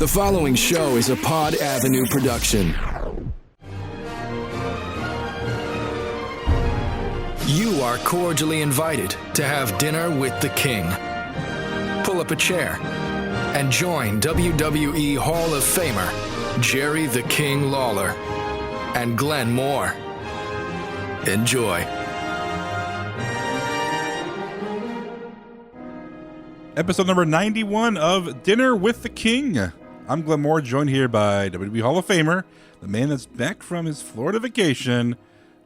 The following show is a Pod Avenue production. You are cordially invited to have dinner with the King. Pull up a chair and join WWE Hall of Famer Jerry the King Lawler and Glenn Moore. Enjoy. Episode number 91 of Dinner with the King. I'm Glenn Moore, joined here by WWE Hall of Famer, the man that's back from his Florida vacation,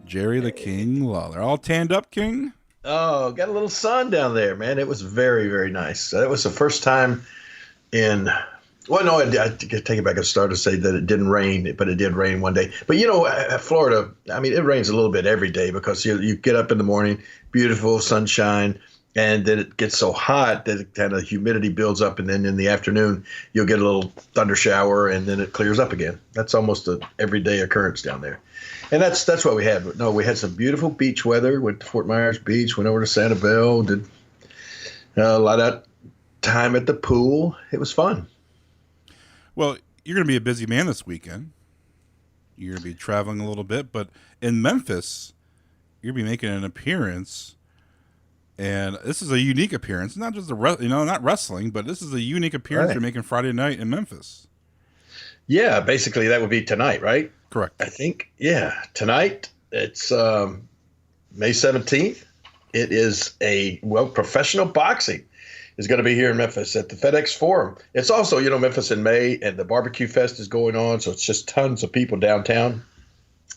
Jerry the King Lawler. All tanned up, King? Oh, got a little sun down there, man. It was very, very nice. That was the first time in... Well, no, I take it back. I started to say that it didn't rain, but it did rain one day. But, you know, Florida, I mean, it rains a little bit every day because you get up in the morning, beautiful sunshine, and then it gets so hot that it kind of humidity builds up, and then in the afternoon you'll get a little thunder shower, and then it clears up again. That's almost an everyday occurrence down there, and that's what we had. But no, we had some beautiful beach weather. Went to Fort Myers Beach, went over to Sanibel, did a lot of time at the pool. It was fun. Well, you're going to be a busy man this weekend. You're going to be traveling a little bit, but in Memphis, you're going to be making an appearance. And this is a unique appearance, not just not wrestling, but this is a unique appearance You're making Friday night in Memphis. Yeah, basically that would be tonight, right? Correct. I think, yeah, tonight. It's May 17th. It is professional boxing is going to be here in Memphis at the FedEx Forum. It's also, Memphis in May, and the Barbecue Fest is going on, so it's just tons of people downtown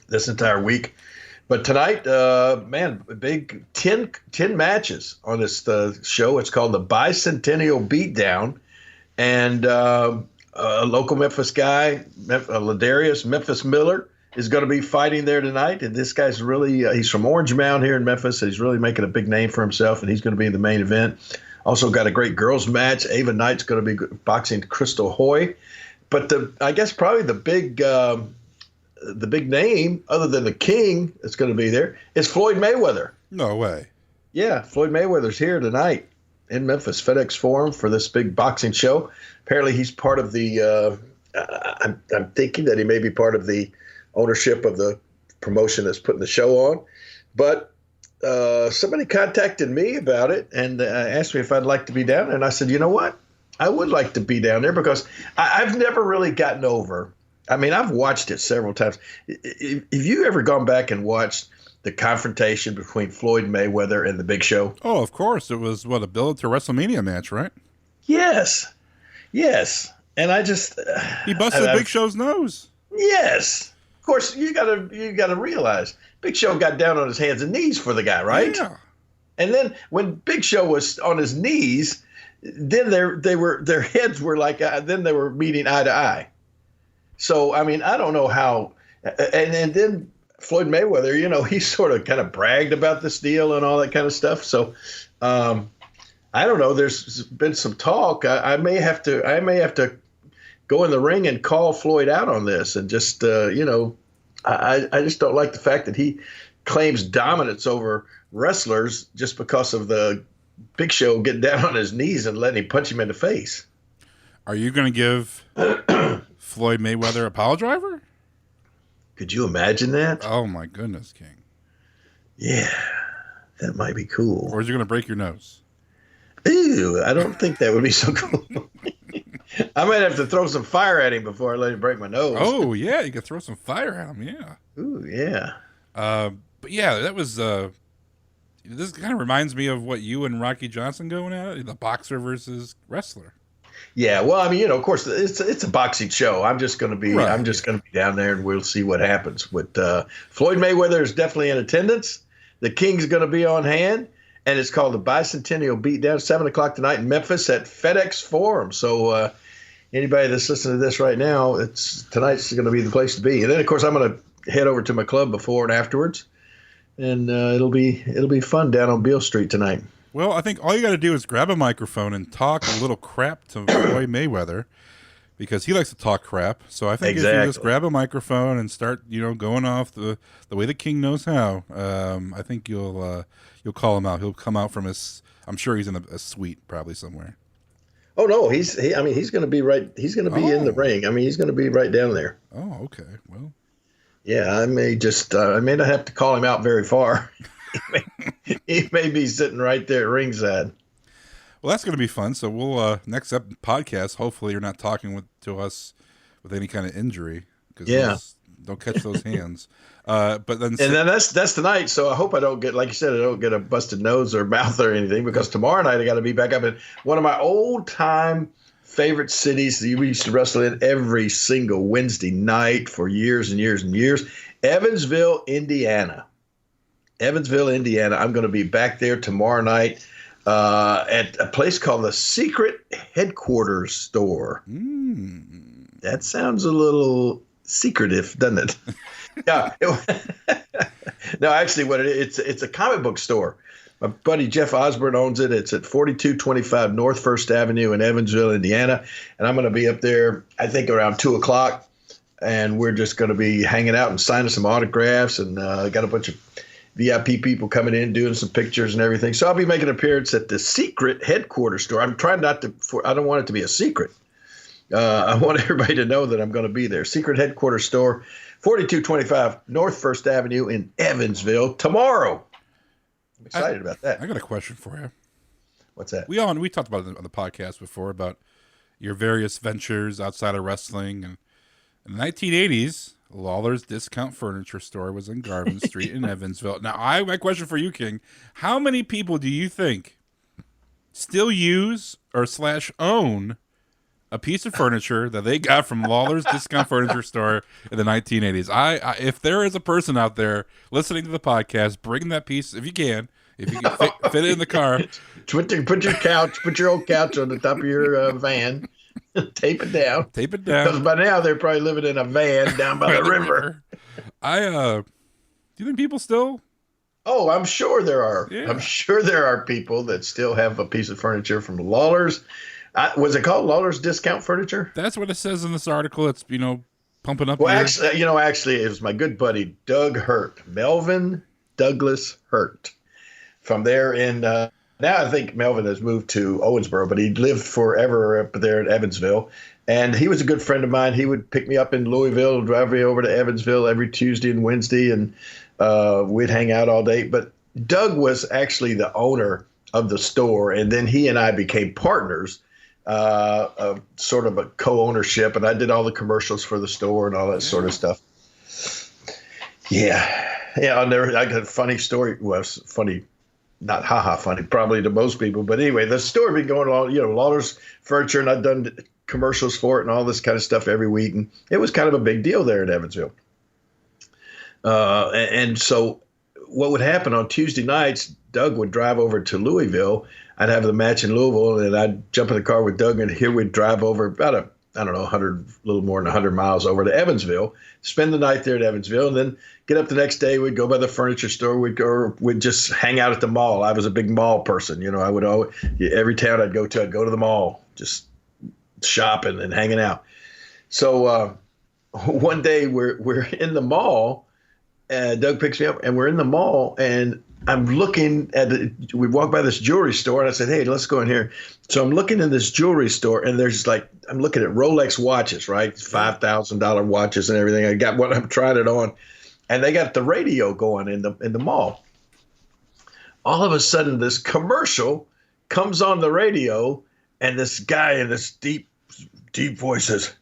this entire week. But tonight, big 10 matches on this show. It's called the Bicentennial Beatdown. And a local Memphis guy, Ladarius Memphis Miller, is going to be fighting there tonight. And this guy's really, he's from Orange Mound here in Memphis. And he's really making a big name for himself, and he's going to be in the main event. Also got a great girls match. Ava Knight's going to be boxing Crystal Hoy. But I guess probably the big name, other than the King that's going to be there, is Floyd Mayweather. No way. Yeah, Floyd Mayweather's here tonight in Memphis, FedEx Forum, for this big boxing show. Apparently he's part of the I'm thinking that he may be part of the ownership of the promotion that's putting the show on. But somebody contacted me about it and asked me if I'd like to be down there. And I said, you know what? I would like to be down there because I've never really gotten over – I mean, I've watched it several times. Have you ever gone back and watched the confrontation between Floyd Mayweather and the Big Show? Oh, of course. It was, a build to WrestleMania match, right? Yes. And I just... He busted Big Show's nose. Yes. Of course, you gotta realize, Big Show got down on his hands and knees for the guy, right? Yeah. And then when Big Show was on his knees, then their heads were like, then they were meeting eye to eye. So, I mean, I don't know how – and then Floyd Mayweather, he sort of kind of bragged about this deal and all that kind of stuff. So, I don't know. There's been some talk. I may have to go in the ring and call Floyd out on this and just, I just don't like the fact that he claims dominance over wrestlers just because of the Big Show getting down on his knees and letting him punch him in the face. Are you going to give Floyd Mayweather a pile driver? Could you imagine that? Oh, my goodness, King. Yeah, that might be cool. Or is he going to break your nose? Ew, I don't think that would be so cool. I might have to throw some fire at him before I let him break my nose. Oh, yeah, you could throw some fire at him, yeah. Ooh, yeah. But, yeah, that was... this kind of reminds me of what you and Rocky Johnson going at, the boxer versus wrestler. Yeah, well, I mean, of course, it's a boxing show. I'm just going to be down there, and we'll see what happens. But Floyd Mayweather is definitely in attendance. The King's going to be on hand, and it's called the Bicentennial Beatdown, 7:00 tonight in Memphis at FedEx Forum. So anybody that's listening to this right now, tonight's going to be the place to be. And then, of course, I'm going to head over to my club before and afterwards, and it'll be fun down on Beale Street tonight. Well, I think all you got to do is grab a microphone and talk a little crap to Floyd Mayweather, because he likes to talk crap. So I think if you just grab a microphone and start, going off the way the King knows how, I think you'll call him out. He'll come out from his. I'm sure he's in a suite probably somewhere. Oh no, he's going to be right. He's going to be in the ring. I mean, he's going to be right down there. Oh, okay. Well, yeah, I may not have to call him out very far. he may be sitting right there at ringside. Well, that's going to be fun. So we'll next up podcast. Hopefully, you're not talking to us with any kind of injury, because don't catch those hands. But then that's tonight. So I hope I don't get, like you said, I don't get a busted nose or mouth or anything, because tomorrow night I got to be back up in one of my old time favorite cities that we used to wrestle in every single Wednesday night for years and years and years. Evansville, Indiana. Evansville, Indiana. I'm going to be back there tomorrow night at a place called the Secret Headquarters Store. That sounds a little secretive, doesn't it? Yeah. No, actually, it's a comic book store. My buddy Jeff Osborne owns it. It's at 4225 North First Avenue in Evansville, Indiana. And I'm going to be up there, I think, around 2:00. And we're just going to be hanging out and signing some autographs. And got a bunch of VIP people coming in, doing some pictures and everything. So I'll be making an appearance at the Secret Headquarters Store. I'm trying I don't want it to be a secret. I want everybody to know that I'm going to be there. Secret Headquarters Store, 4225 North First Avenue in Evansville tomorrow. I'm excited about that. I got a question for you. What's that? We talked about it on the podcast before about your various ventures outside of wrestling. And in the 1980s, Lawler's Discount Furniture Store was in Garvin Street in Evansville. Now, my question for you, King, how many people do you think still use or / own a piece of furniture that they got from Lawler's Discount Furniture Store in the 1980s? If there is a person out there listening to the podcast, bring that piece if you can fit it in the car. Put your old couch on the top of your van. Tape it down. Because by now they're probably living in a van down by the river. Do you think people still? Oh, I'm sure there are. Yeah. I'm sure there are people that still have a piece of furniture from Lawler's. Was it called Lawler's Discount Furniture? That's what it says in this article. It's, pumping up. Well, actually, it was my good buddy, Doug Hurt, Melvin Douglas Hurt, from there in, now I think Melvin has moved to Owensboro, but he lived forever up there in Evansville. And he was a good friend of mine. He would pick me up in Louisville, drive me over to Evansville every Tuesday and Wednesday, and we'd hang out all day. But Doug was actually the owner of the store, and then he and I became partners. Sort of a co-ownership, and I did all the commercials for the store and all that sort of stuff. Yeah. I got a funny story. Well, it's funny, not funny, probably to most people. But anyway, the store been going on, Lawler's Furniture, and I've done commercials for it and all this kind of stuff every week. And it was kind of a big deal there in Evansville. And so what would happen on Tuesday nights, Doug would drive over to Louisville. I'd have the match in Louisville, and I'd jump in the car with Doug, and here we'd drive over about a little more than 100 miles over to Evansville, spend the night there at Evansville, and then get up the next day. We'd go by the furniture store. We'd just hang out at the mall. I was a big mall person. I would always, every town I'd go to the mall, just shopping and hanging out. So one day we're in the mall, and Doug picks me up, and we're in the mall, and I'm looking at we walked by this jewelry store, and I said, hey, let's go in here. So I'm looking in this jewelry store, and there's I'm looking at Rolex watches, right? $5,000 watches and everything. I got one, I'm trying it on, and they got the radio going in the mall. All of a sudden, this commercial comes on the radio, and this guy in this deep voice says,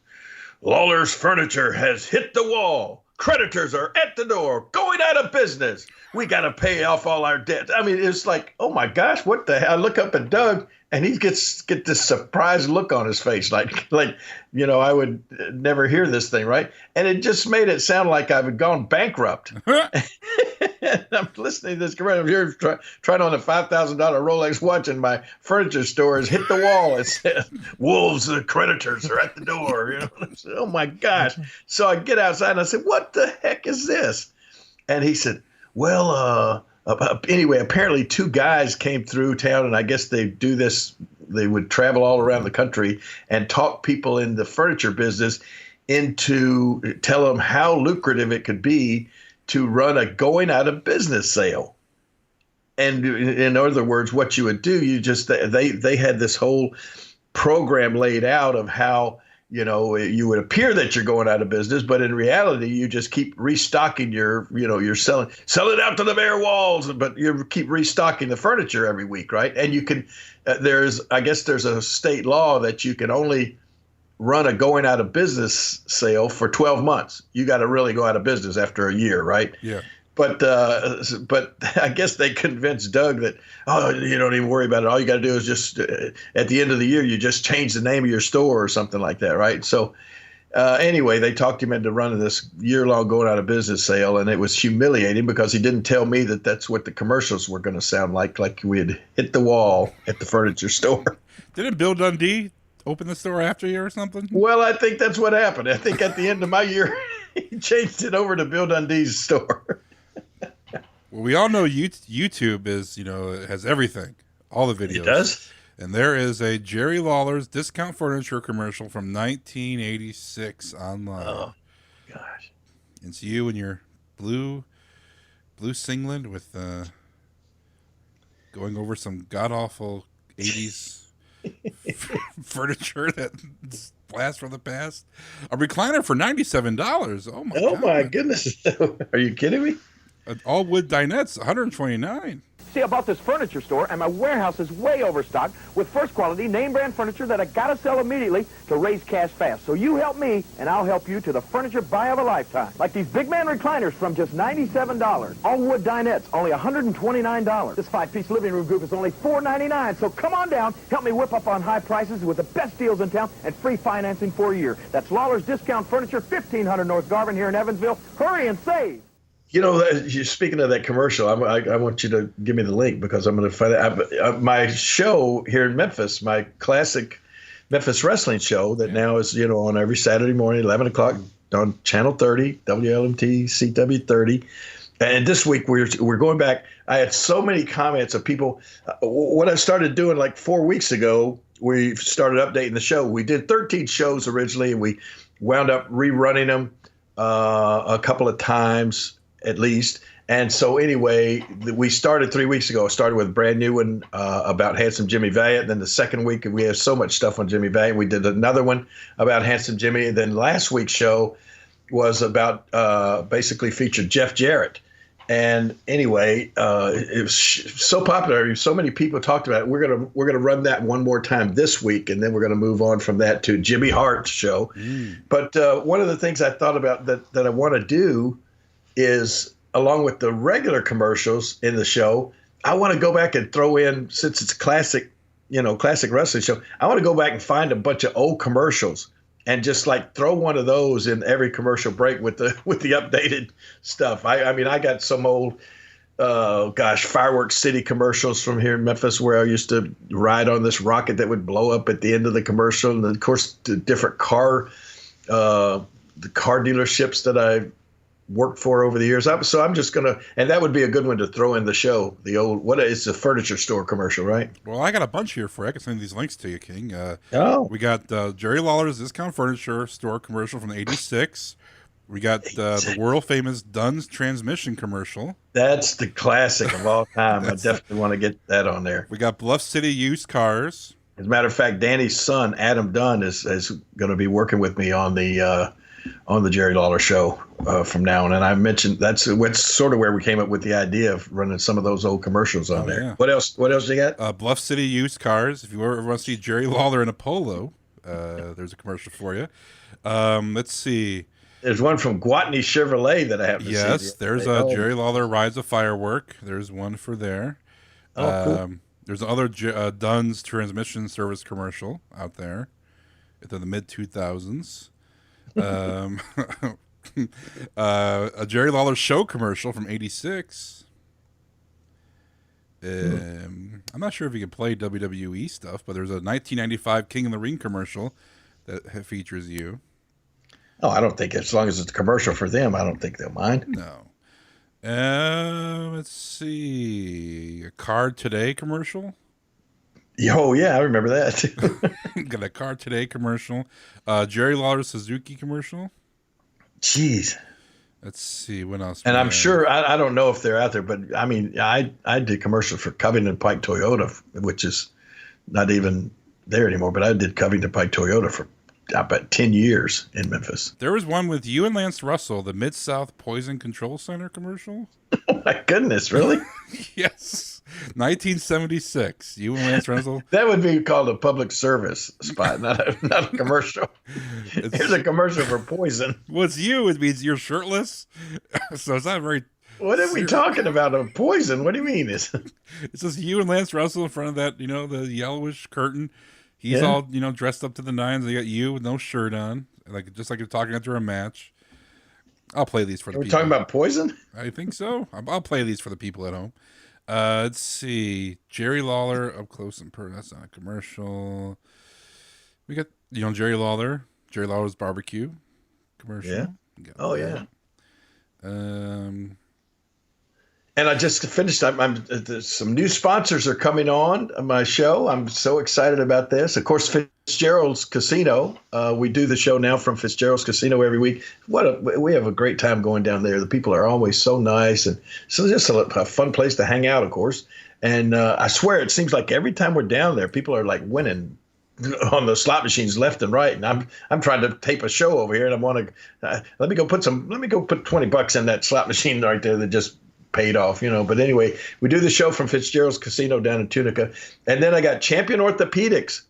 Lawler's Furniture has hit the wall. Creditors are at the door, going out of business. We got to pay off all our debt. I mean, it's like, oh my gosh, what the hell? I look up at Doug, and he get this surprised look on his face, like I would never hear this thing, right? And it just made it sound like I had gone bankrupt. I'm listening to this commercial. I'm here trying on a $5,000 Rolex watch, and my furniture store has hit the wall. It says, wolves, the creditors are at the door. I said, oh my gosh. So I get outside, and I said, what the heck is this? And he said, well, anyway, apparently two guys came through town, and I guess they do this. They would travel all around the country and talk people in the furniture business into tell them how lucrative it could be to run a going out of business sale. And in other words, what you would do, they had this whole program laid out of how, you would appear that you're going out of business, but in reality, you just keep restocking you're selling out to the bare walls, but you keep restocking the furniture every week, right? And you can, there's a state law that you can only run a going out of business sale for 12 months. You got to really go out of business after a year, right? Yeah. But I guess they convinced Doug that, you don't even worry about it. All you got to do is just at the end of the year, you just change the name of your store or something like that, right? So anyway, they talked him into running this year-long going out of business sale, and it was humiliating because he didn't tell me that that's what the commercials were going to sound like we had hit the wall at the furniture store. Didn't Bill Dundee open the store after you or something? Well, I think that's what happened. I think at the end of my year, he changed it over to Bill Dundee's store. Well, we all know YouTube is, it has everything, all the videos. It does. And there is a Jerry Lawler's discount furniture commercial from 1986 online. Oh, gosh. It's you in your blue singlet with going over some god-awful 80s furniture that blast from the past. A recliner for $97. Oh, my God. Oh, my goodness. Are you kidding me? All wood dinettes, $129. See, I bought this furniture store, and my warehouse is way overstocked with first-quality, name-brand furniture that I gotta sell immediately to raise cash fast. So you help me, and I'll help you to the furniture buy of a lifetime. Like these big man recliners from just $97. All wood dinettes, only $129. This 5-piece living room group is only $499. So come on down, help me whip up on high prices with the best deals in town and free financing for a year. That's Lawler's Discount Furniture, 1500 North Garvin here in Evansville. Hurry and save. Speaking of that commercial, I want you to give me the link because I'm going to find it. My show here in Memphis, my classic Memphis wrestling show that now is, on every Saturday morning, 11 o'clock on Channel 30, WLMT, CW 30. And this week we're going back. I had so many comments of people. What I started doing like 4 weeks ago, we started updating the show. We did 13 shows originally, and we wound up rerunning them a couple of times at least. And so anyway, we started 3 weeks ago. I started with a brand new one about Handsome Jimmy Valiant. Then the second week, we have so much stuff on Jimmy Valiant. We did another one about Handsome Jimmy. And then last week's show was about basically featured Jeff Jarrett. And anyway, it was so popular. So many people talked about it. We're gonna run that one more time this week, and then we're gonna move on from that to Jimmy Hart's show. But one of the things I thought about that I want to do is, along with the regular commercials in the show, I want to go back and throw in, since it's classic wrestling show, I want to go back and find a bunch of old commercials and just like throw one of those in every commercial break with the updated stuff. I mean, I got some old, Fireworks City commercials from here in Memphis where I used to ride on this rocket that would blow up at the end of the commercial. And of course, the different the car dealerships that I worked for over the years. So I'm just gonna, and that would be a good one to throw in the show. The old, what is the furniture store commercial, right? Well, I got a bunch here for you. I can send these links to you, King. We got Jerry Lawler's Discount Furniture Store commercial from '86. We got the world famous Dunn's transmission commercial. That's the classic of all time. I definitely want to get that on there. We got Bluff City Used Cars. As a matter of fact, Danny's son Adam Dunn is going to be working with me on the Jerry Lawler show from now on. And I mentioned that's sort of where we came up with the idea of running some of those old commercials on there. Yeah. What else you got? Bluff City Used Cars. If you ever want to see Jerry Lawler in a polo, there's a commercial for you. Let's see. There's one from Gwatney Chevrolet that I have to see. Yes, there's Jerry Lawler Rides a Firework. There's one for there. Cool. There's another Dunn's transmission service commercial out there in the mid-2000s. A Jerry Lawler show commercial from '86. I'm not sure if you can play WWE stuff, but there's a 1995 King of the Ring commercial that features you. Oh, I don't think, as long as it's a commercial for them, I don't think they'll mind. No. Let's see. A Card Today commercial. Oh, yeah, I remember that. Got a Card Today commercial. Jerry Lawler Suzuki commercial. Jeez. Let's see. What else? And I'm sure, I don't know if they're out there, but I mean, I did commercials for Covington Pike Toyota, which is not even there anymore, but I did Covington Pike Toyota for about 10 years in Memphis. There was one with you and Lance Russell, the Mid-South Poison Control Center commercial. Oh, my goodness, really? Yes. 1976. You and Lance Russell. That would be called a public service spot, not a commercial. Here's a commercial for poison. Well, it's you. It means you're shirtless. So it's not very... What are we talking about? A poison? What do you mean? It's just you and Lance Russell in front of that, the yellowish curtain. He's all, dressed up to the nines. They got you with no shirt on, just like you're talking after a match. I'll play these for the people. We're talking about poison? I think so. I'll play these for the people at home. Let's see. Jerry Lawler up close and personal. That's not a commercial. We got, Jerry Lawler. Jerry Lawler's barbecue commercial. Yeah. Oh, that. yeah. And I just finished. Some new sponsors are coming on my show. I'm so excited about this. Of course, Fitzgerald's Casino. We do the show now from Fitzgerald's Casino every week. We have a great time going down there. The people are always so nice, and so just a fun place to hang out, of course. And I swear, it seems like every time we're down there, people are like winning on the slot machines left and right. And I'm trying to tape a show over here, and I want to let me go put $20 in that slot machine right there that just paid off, But anyway, we do the show from Fitzgerald's Casino down in Tunica. And then I got Champion Orthopedics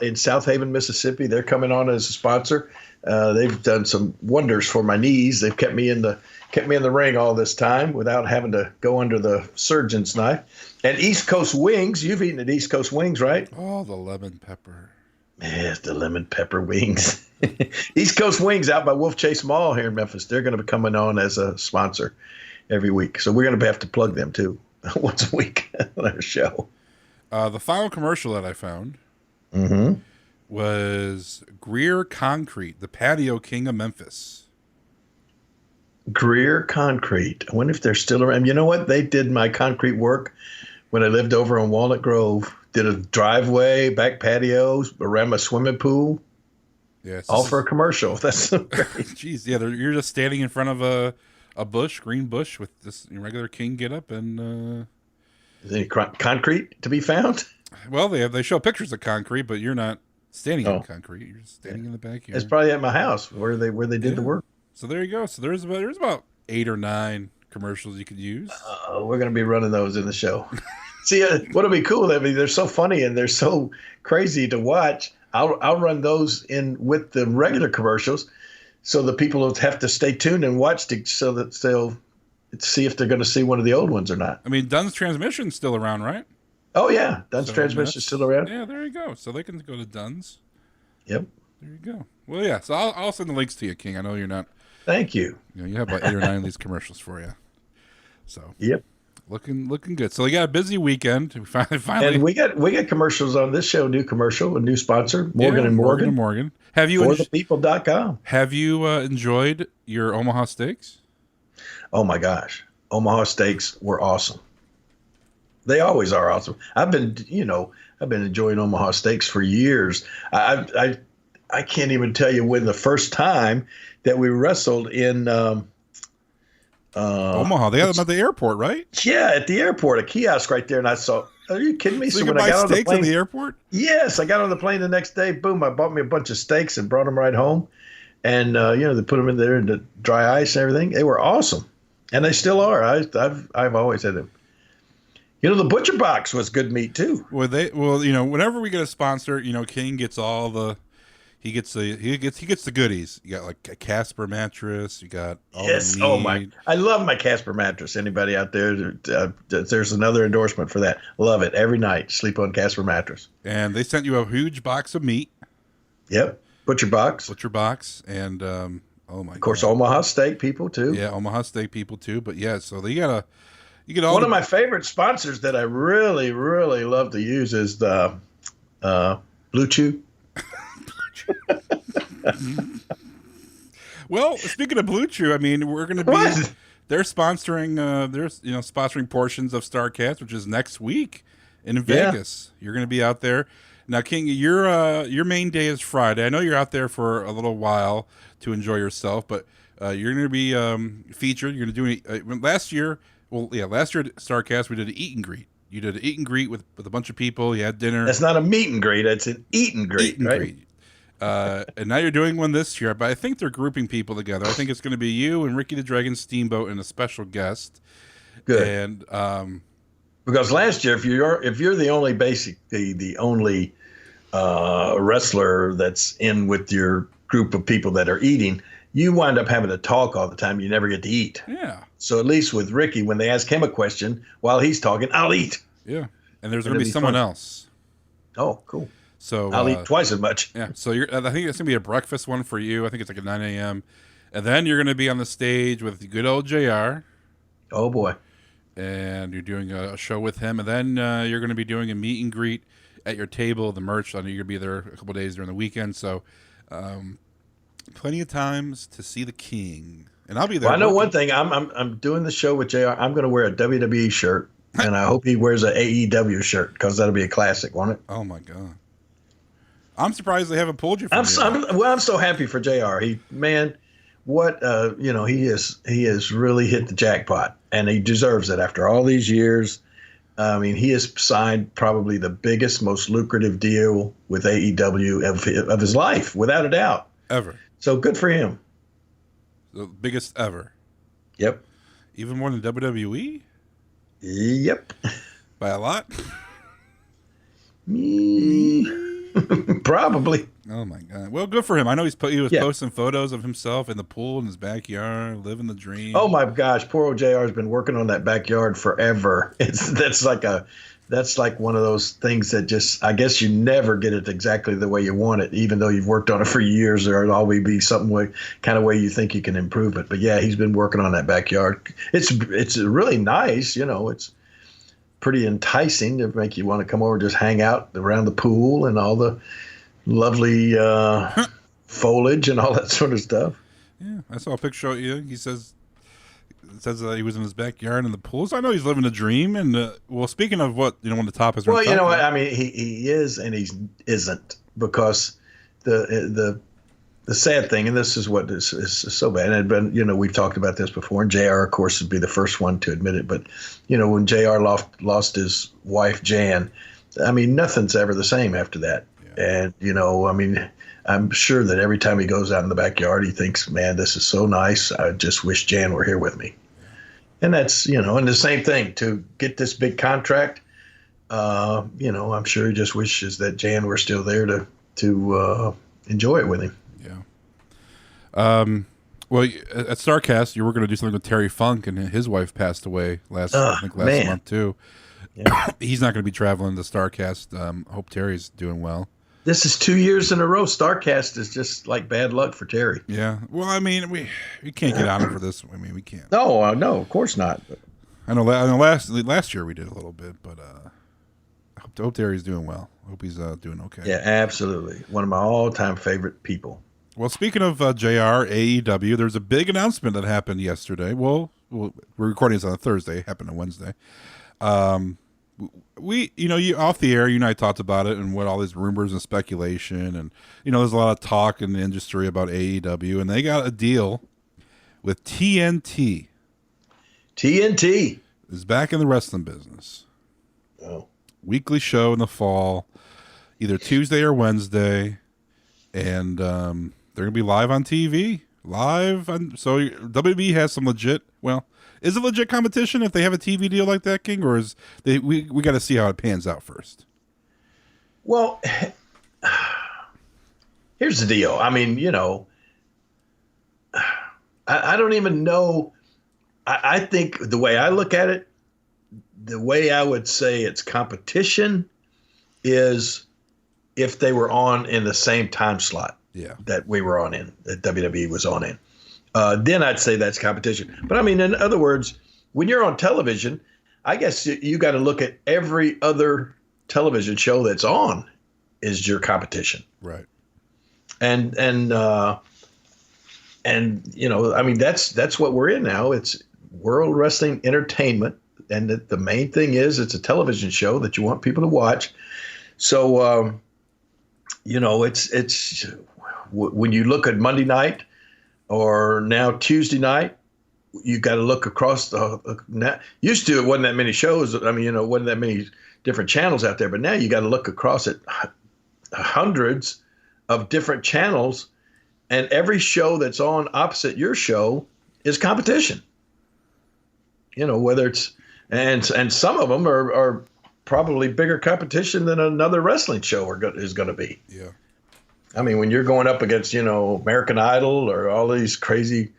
in South Haven, Mississippi. They're coming on as a sponsor. They've done some wonders for my knees. They've kept me in the ring all this time without having to go under the surgeon's knife. And East Coast Wings. You've eaten at East Coast Wings, right? Oh, the lemon pepper. Yes, the lemon pepper wings. East Coast Wings out by Wolf Chase Mall here in Memphis. They're going to be coming on as a sponsor every week. So we're going to have to plug them too once a week on our show. The final commercial that I found was Greer Concrete, the patio king of Memphis. Greer Concrete. I wonder if they're still around. You know what? They did my concrete work when I lived over in Walnut Grove. Did a driveway, back patios, around my swimming pool. Yes. All for a commercial. That's great. Jeez, yeah, you're just standing in front of a green bush with this regular king get up and Is any concrete to be found? Well, they show pictures of concrete, but you're not standing on concrete. You're just standing in the backyard. It's probably at my house where they did the work. So there you go. So there's about 8 or 9 commercials you could use. We're going to be running those in the show. See, what'll be cool? I mean, they're so funny and they're so crazy to watch. I'll run those in with the regular commercials. So the people will have to stay tuned and watch so that they'll see if they're going to see one of the old ones or not. I mean, Dunn's Transmission's still around, right? Oh, yeah. Dunn's Transmission's still around. Yeah, there you go. So they can go to Dunn's. Yep. There you go. Well, yeah. So I'll send the links to you, King. I know you're not. Thank you. You have about 8 or 9 of these commercials for you. So. Yep. Looking good. So we got a busy weekend. We finally. And we got commercials on this show. New commercial, a new sponsor, Morgan and Morgan. Have you forthepeople.com. Have you enjoyed your Omaha steaks? Oh my gosh, Omaha steaks were awesome. They always are awesome. I've been enjoying Omaha steaks for years. I can't even tell you when the first time that we wrestled in Omaha. They got them at the airport, right? Yeah, at the airport, a kiosk right there, and I saw. Are you kidding me? So you can buy steaks at the airport? Yes, I got on the plane the next day. Boom! I bought me a bunch of steaks and brought them right home, and they put them in there in the dry ice and everything. They were awesome, and they still are. I've always had them. The Butcher Box was good meat too. Well, whenever we get a sponsor, King gets all the. He gets the goodies. You got like a Casper mattress. You got all the meat. Oh my! I love my Casper mattress. Anybody out there? There's another endorsement for that. Love it every night. Sleep on Casper mattress. And they sent you a huge box of meat. Yep, Butcher Box, and oh my! Of course, God. Omaha steak people too. Yeah, Omaha steak people too. But yeah, so you get all. One of my favorite sponsors that I really, really love to use is the Blue Chew. Well, speaking of Blue Chew, I mean, we're going to be. They're sponsoring. Sponsoring portions of Starcast, which is next week in Vegas. Yeah. You're going to be out there now, King. Your main day is Friday. I know you're out there for a little while to enjoy yourself, but you're going to be featured. You're going to do last year at Starcast we did an eat and greet. You did an eat and greet with a bunch of people. You had dinner. That's not a meet and greet. It's an eat and greet, Eat and right? greet. And now you're doing one this year, but I think they're grouping people together. I think it's going to be you and Ricky the Dragon Steamboat and a special guest. Good. And because last year, if you're the only the only wrestler that's in with your group of people that are eating, you wind up having to talk all the time. You never get to eat. Yeah. So at least with Ricky, when they ask him a question while he's talking, I'll eat. Yeah. And there's going to be someone else. Oh, cool. So I'll eat twice as much. Yeah. So I think it's going to be a breakfast one for you. I think it's like at 9 a.m. And then you're going to be on the stage with good old JR. Oh, boy. And you're doing a show with him. And then you're going to be doing a meet and greet at your table, the merch. I know you're going to be there a couple of days during the weekend. So plenty of times to see the king. And I'll be there. Well, I know one thing. I'm doing the show with JR. I'm going to wear a WWE shirt, and I hope he wears an AEW shirt because that'll be a classic, won't it? Oh my god! I'm surprised they haven't pulled you from I'm so happy for JR. He has really hit the jackpot, and he deserves it after all these years. I mean, he has signed probably the biggest, most lucrative deal with AEW of his life, without a doubt. Ever. So good for him. The biggest ever. Yep. Even more than WWE? Yep. By a lot? Probably. Oh my god! Well, good for him. I know he was Yeah. posting photos of himself in the pool in his backyard, living the dream. Oh my gosh, poor old JR has been working on that backyard forever. That's like one of those things that just, I guess you never get it exactly the way you want it, even though you've worked on it for years. There'll always be some way you think you can improve it. But yeah, he's been working on that backyard. It's really nice, it's pretty enticing to make you want to come over and just hang out around the pool and all the lovely foliage and all that sort of stuff. Yeah, I saw a picture of you. He says he was in his backyard in the pools. I know he's living a dream. And well, speaking of what one of the topics. Well, you know what I mean. He is and he isn't, because the sad thing, and this is what is so bad. And we've talked about this before. And JR, of course, would be the first one to admit it. But when JR lost his wife Jan, I mean, nothing's ever the same after that. Yeah. And I'm sure that every time he goes out in the backyard, he thinks, man, this is so nice. I just wish Jan were here with me. And that's, and the same thing, to get this big contract, I'm sure he just wishes that Jan were still there to enjoy it with him. Yeah. Well, at Starcast, you were going to do something with Terry Funk, and his wife passed away last month, too. Yeah. He's not going to be traveling to Starcast. Hope Terry's doing well. This is 2 years in a row. Starcast is just like bad luck for Terry. Yeah. Well, I mean, we can't get on him for this. I mean, we can't. No, of course not. I know last year we did a little bit, but I hope Terry's doing well. I hope he's doing okay. Yeah, absolutely. One of my all-time favorite people. Well, speaking of JR, AEW, there's a big announcement that happened yesterday. Well, we're recording this on a Thursday. It happened on Wednesday. You off the air, you and I talked about it and what all these rumors and speculation, and there's a lot of talk in the industry about AEW, and they got a deal with TNT. TNT is back in the wrestling business. Oh, weekly show in the fall, either Tuesday or Wednesday, and they're gonna be live on TV. So WWE has some legit. Well, is it legit competition if they have a TV deal like that, King, or is we got to see how it pans out first? Well, here's the deal. I mean, I don't even know. I think the way I look at it, the way I would say it's competition is if they were on in the same time slot that we were on in, that WWE was on in. Then I'd say that's competition. But I mean, in other words, when you're on television, I guess you got to look at every other television show that's on is your competition. Right. And I mean, that's what we're in now. It's World Wrestling Entertainment. And the main thing is it's a television show that you want people to watch. So, it's when you look at Monday night or now Tuesday night, you got to look across now. Used to, it wasn't that many shows. I mean, it wasn't that many different channels out there. But now you got to look across at hundreds of different channels, and every show that's on opposite your show is competition. Whether it's and some of them are probably bigger competition than another wrestling show is going to be. Yeah. I mean, when you're going up against, American Idol or all these crazy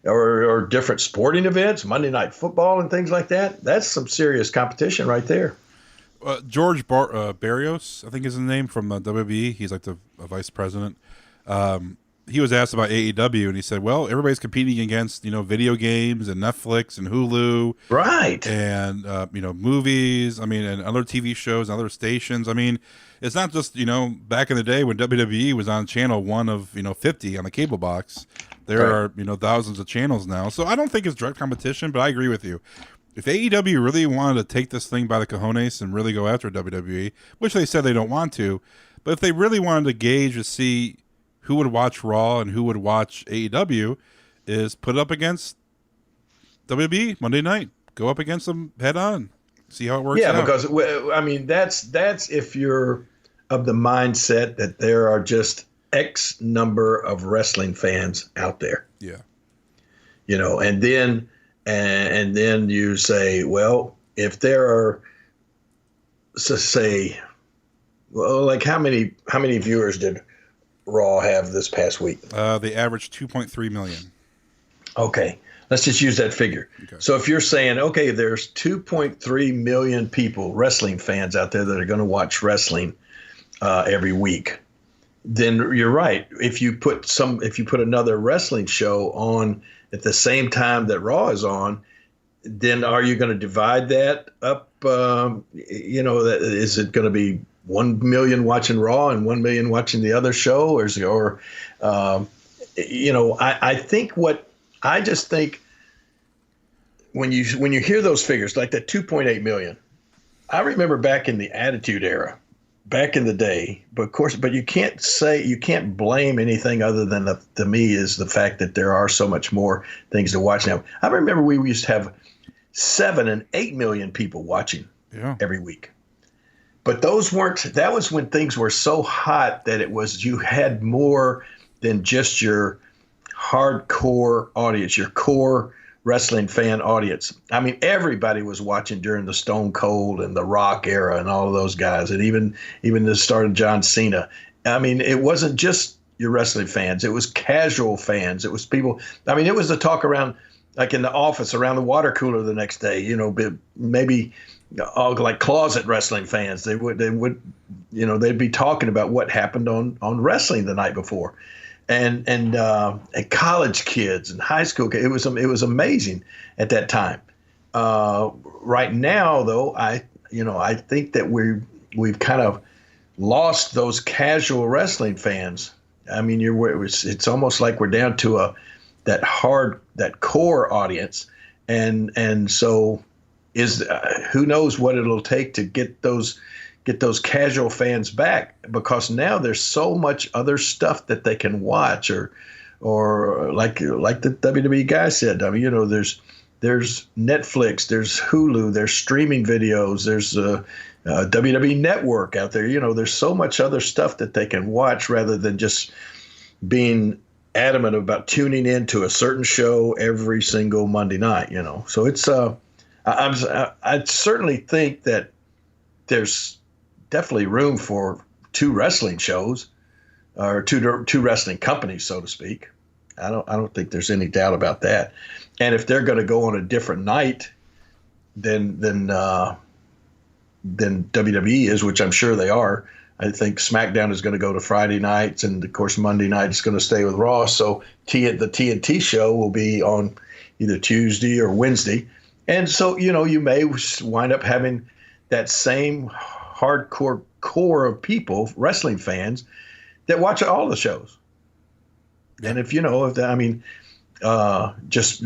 or different sporting events, Monday Night Football and things like that, that's some serious competition right there. George Barrios, I think is his name, from WWE. He's like the vice president. He was asked about AEW, and he said, well, everybody's competing against, video games and Netflix and Hulu. Right. And, movies, and other TV shows and other stations. I mean, it's not just, back in the day when WWE was on channel 1 of, 50 on the cable box. There are, thousands of channels now. So I don't think it's direct competition, but I agree with you. If AEW really wanted to take this thing by the cojones and really go after WWE, which they said they don't want to, but if they really wanted to gauge to see who would watch Raw and who would watch AEW, is put up against WWE Monday night. Go up against them head on. See how it works out. Yeah, because, that's if you're of the mindset that there are just X number of wrestling fans out there. Yeah. And then you say, well, if there are, like how many viewers did Raw have this past week? They averaged 2.3 million. Okay, let's just use that figure. Okay. So if you're saying, okay, there's 2.3 million people, wrestling fans out there that are going to watch wrestling every week, then you're right. If you put another wrestling show on at the same time that Raw is on, then are you going to divide that up? Is it going to be 1 million watching Raw and 1 million watching the other show, I just think when you hear those figures like that 2.8 million, I remember back in the Attitude Era, back in the day, but you can't blame anything other than to me is the fact that there are so much more things to watch now. I remember we used to have 7 and 8 million people watching every week. But that was when things were so hot that you had more than just your hardcore audience, your core wrestling fan audience. I mean, everybody was watching during the Stone Cold and the Rock era and all of those guys, and even the start of John Cena. I mean, it wasn't just your wrestling fans. It was casual fans. It was people. I mean, it was the talk around, like in the office, around the water cooler the next day, maybe like closet wrestling fans. They would they'd be talking about what happened on wrestling the night before. And college kids and high school kids. It was amazing at that time. Right now, though, I think that we've kind of lost those casual wrestling fans. I mean, it's almost like we're down to that core audience, and so who knows what it'll take to get those casual fans back, because now there's so much other stuff that they can watch, or like the WWE guy said, I mean, there's Netflix, there's Hulu, there's streaming videos, there's WWE Network out there. There's so much other stuff that they can watch rather than just being adamant about tuning into a certain show every single Monday night. So it's I certainly think that there's definitely room for 2 wrestling shows, or two wrestling companies, so to speak. I don't think there's any doubt about that. And if they're going to go on a different night than WWE is, which I'm sure they are, I think SmackDown is going to go to Friday nights, and of course Monday night is going to stay with Raw. So the TNT show will be on either Tuesday or Wednesday, and so you may wind up having that same hardcore core of people, wrestling fans, that watch all the shows. Yeah. And just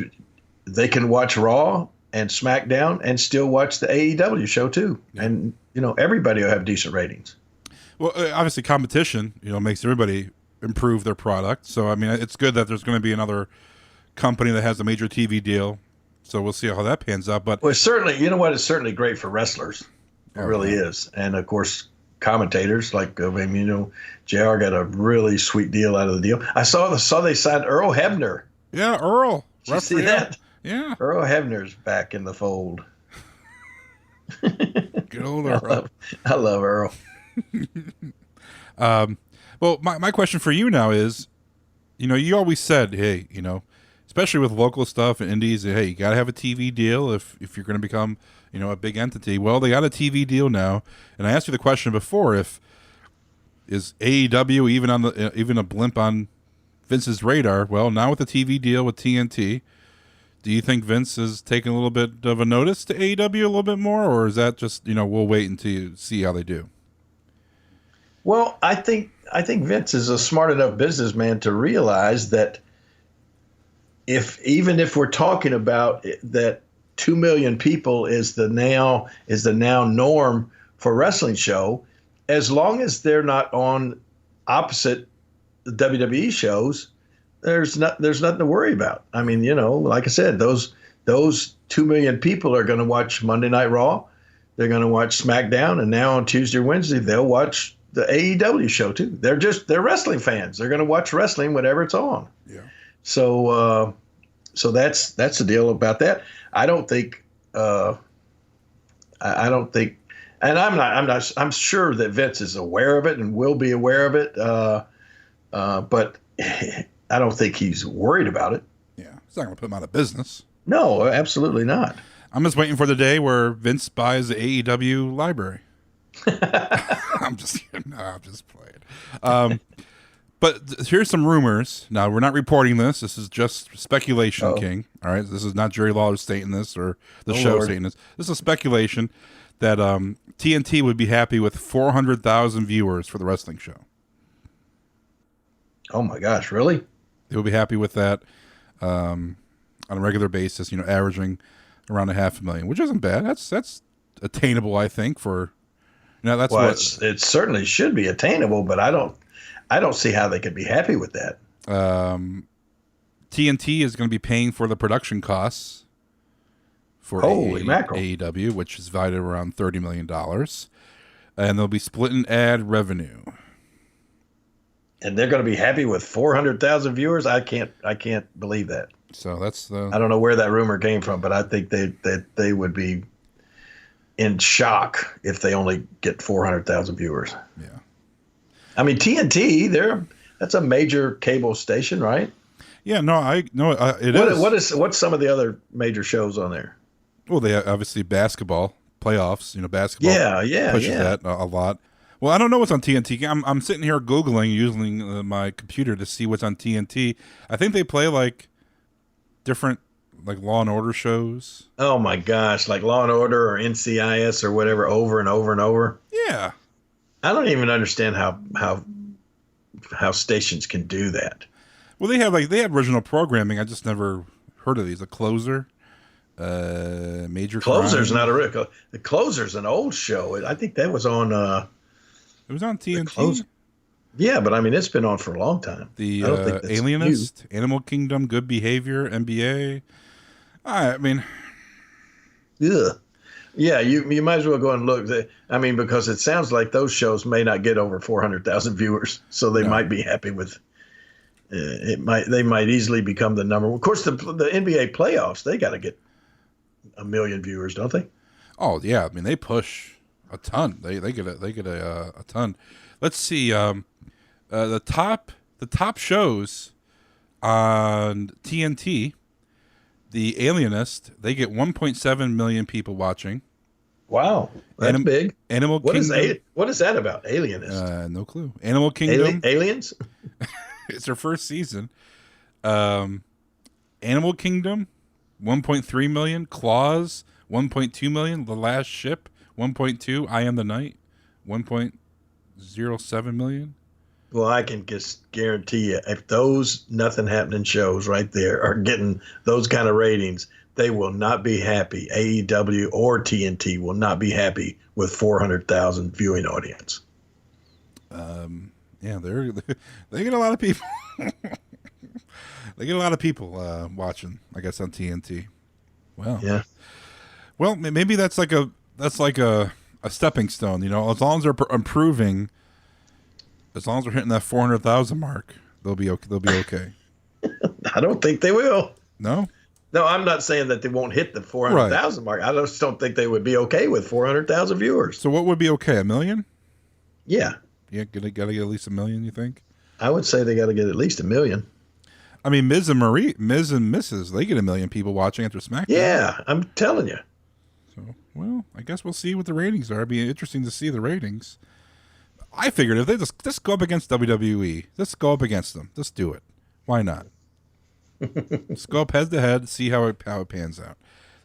they can watch Raw and SmackDown and still watch the AEW show too. Yeah. And, everybody will have decent ratings. Well, obviously competition, makes everybody improve their product. So, I mean, it's good that there's going to be another company that has a major TV deal. So we'll see how that pans out. But well, certainly, you know what? It's certainly great for wrestlers. It really is. And of course, commentators like, JR got a really sweet deal out of the deal. I saw they signed Earl Hebner. Yeah, Earl. Did you see that? Yeah. Earl Hebner's back in the fold. Good old Earl. I love Earl. Well, my question for you now is, you always said, hey, especially with local stuff and indies, hey, you got to have a TV deal if you're going to become, a big entity. Well, they got a TV deal now, and I asked you the question before: is AEW even a blimp on Vince's radar? Well, now with the TV deal with TNT, do you think Vince is taking a little bit of a notice to AEW a little bit more, or is that just we'll wait until you see how they do? Well, I think Vince is a smart enough businessman to realize that even if we're talking about that 2 million people is the now norm for a wrestling show, as long as they're not on opposite WWE shows, there's nothing to worry about. I mean, like I said, those 2 million people are going to watch Monday Night Raw, they're going to watch SmackDown, and now on Tuesday or Wednesday they'll watch the AEW show too. They're wrestling fans. They're going to watch wrestling whenever it's on. Yeah. So that's the deal about that. I don't think, and I'm sure that Vince is aware of it and will be aware of it. But I don't think he's worried about it. Yeah. It's not going to put him out of business. No, absolutely not. I'm just waiting for the day where Vince buys the AEW library. I'm just playing. But here's some rumors. Now, we're not reporting this. This is just speculation, King. All right? This is not Jerry Lawler stating this or the show stating this. This is speculation that TNT would be happy with 400,000 viewers for the wrestling show. Oh, my gosh. Really? They would be happy with that on a regular basis, averaging around 500,000, which isn't bad. That's attainable, I think, for... it certainly should be attainable, but I don't see how they could be happy with that. TNT is going to be paying for the production costs for AEW, which is valued at around $30 million, and they'll be splitting ad revenue. And they're going to be happy with 400,000 viewers. I can't believe that. So that's I don't know where that rumor came from, but I think they would be in shock if they only get 400,000 viewers. Yeah. I mean, TNT, that's a major cable station, right? Yeah, it is. What's some of the other major shows on there? Well, they obviously basketball playoffs. Basketball. Pushes that a lot. Well, I don't know what's on TNT. I'm sitting here Googling using my computer to see what's on TNT. I think they play like different Law and Order shows. Oh my gosh, like Law and Order or NCIS or whatever, over and over and over. Yeah. I don't even understand how stations can do that. Well, they have original programming. I just never heard of these. The Closer, Major Closer's Crime. not a real. The Closer's an old show. I think that was on. It was on TNT. Yeah, but I mean, it's been on for a long time. The Alienist, Animal Kingdom, Good Behavior, NBA. I mean, yeah. Yeah, you might as well go and look. I mean, because it sounds like those shows may not get over 400,000 viewers, so they might be happy with it. They might easily become the number. Of course, the NBA playoffs, they got to get 1 million viewers, don't they? Oh yeah, I mean they push a ton. They get a ton. Let's see. The top shows on TNT. The Alienist, they get 1.7 million people watching. Wow, that's big. Animal Kingdom. What is that about? Alienist? No clue. Animal Kingdom. Aliens? It's their first season. Animal Kingdom, 1.3 million. Claws, 1.2 million. The Last Ship, 1.2. I Am the Night, 1.07 million. Well, I can just guarantee you, if those nothing happening shows right there are getting those kind of ratings, they will not be happy. AEW or TNT will not be happy with 400,000 viewing audience. Yeah, they get a lot of people. They get a lot of people watching, I guess, on TNT. Well, Yeah. Well, maybe that's like a stepping stone. As long as they're improving, as long as they're hitting that 400,000 mark, they'll be okay. They'll be okay. I don't think they will. No. No, I'm not saying that they won't hit the 400,000 mark. I just don't think they would be okay with 400,000 viewers. So what would be okay? 1 million? Yeah. Yeah, gotta get at least 1 million. You think? I would say they got to get at least 1 million. I mean, Miz and Mrs. They get 1 million people watching after SmackDown. Yeah, I'm telling you. So, well, I guess we'll see what the ratings are. It'd be interesting to see the ratings. I figured if they just go up against WWE, just go up against them. Just do it. Why not? Let's go up head to head, see how it pans out.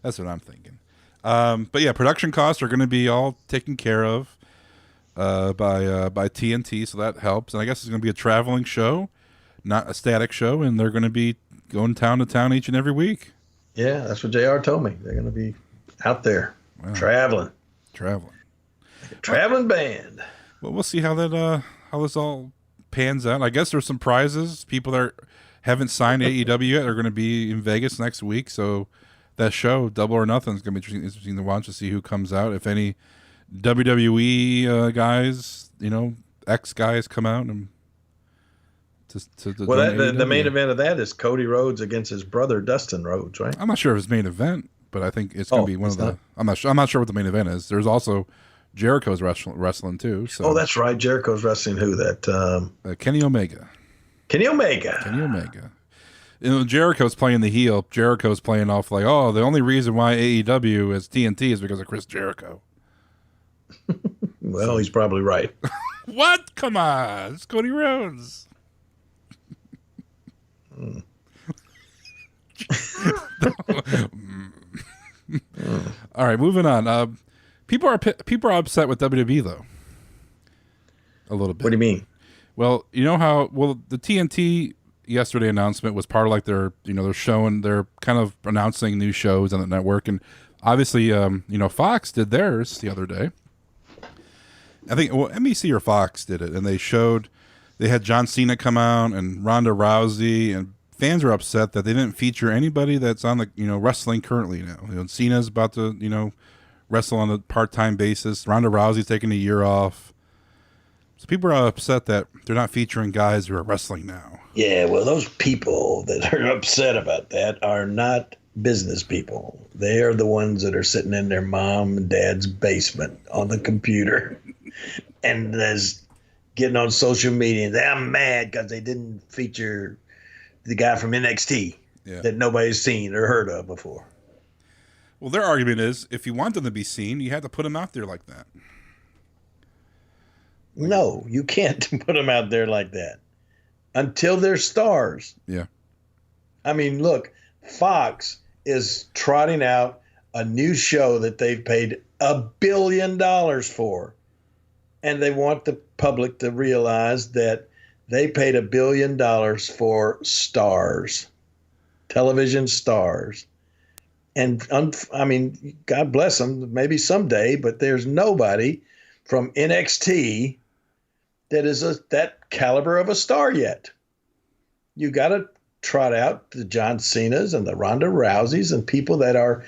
That's what I'm thinking. But yeah, production costs are going to be all taken care of by TNT, so that helps. And I guess it's going to be a traveling show, not a static show, and they're going to be going town to town each and every week. Yeah, that's what JR told me. They're going to be out there traveling. Traveling band. Well, we'll see how this all pans out. I guess there's some prizes. People that haven't signed AEW yet are going to be in Vegas next week, so that show, Double or Nothing, is going to be interesting to watch to see who comes out. If any WWE guys, ex guys come out and the main event of that is Cody Rhodes against his brother Dustin Rhodes, right? I'm not sure if it's main event, but I think it's going to be one of the. I'm not sure what the main event is. There's also Jericho's wrestling too. So. That's right. Jericho's wrestling who? That Kenny Omega. Kenny Omega. Jericho's playing the heel. Jericho's playing off like, oh, the only reason why AEW is TNT is because of Chris Jericho. Well, he's probably right. What? Come on. It's Cody Rhodes. All right, moving on. People are upset with WWE though. A little bit. What do you mean? Well, you know how the TNT yesterday announcement was part of like they're kind of announcing new shows on the network, and obviously Fox did theirs the other day. I think NBC or Fox did it, and they had John Cena come out and Ronda Rousey, and fans are upset that they didn't feature anybody that's on the wrestling currently now. Cena's about to wrestle on a part-time basis. Ronda Rousey's taking a year off. So people are upset that they're not featuring guys who are wrestling now. Yeah, well, those people that are upset about that are not business people. They are the ones that are sitting in their mom and dad's basement on the computer and getting on social media. I'm mad because they didn't feature the guy from NXT that nobody's seen or heard of before. Well, their argument is if you want them to be seen, you have to put them out there like that. No, you can't put them out there like that until they're stars. Yeah. I mean, look, Fox is trotting out a new show that they've paid $1 billion for. And they want the public to realize that they paid $1 billion for stars, television stars. And I mean, God bless them, maybe someday, but there's nobody from NXT that is that caliber of a star yet. You got to trot out the John Cenas and the Ronda Rouseys and people that are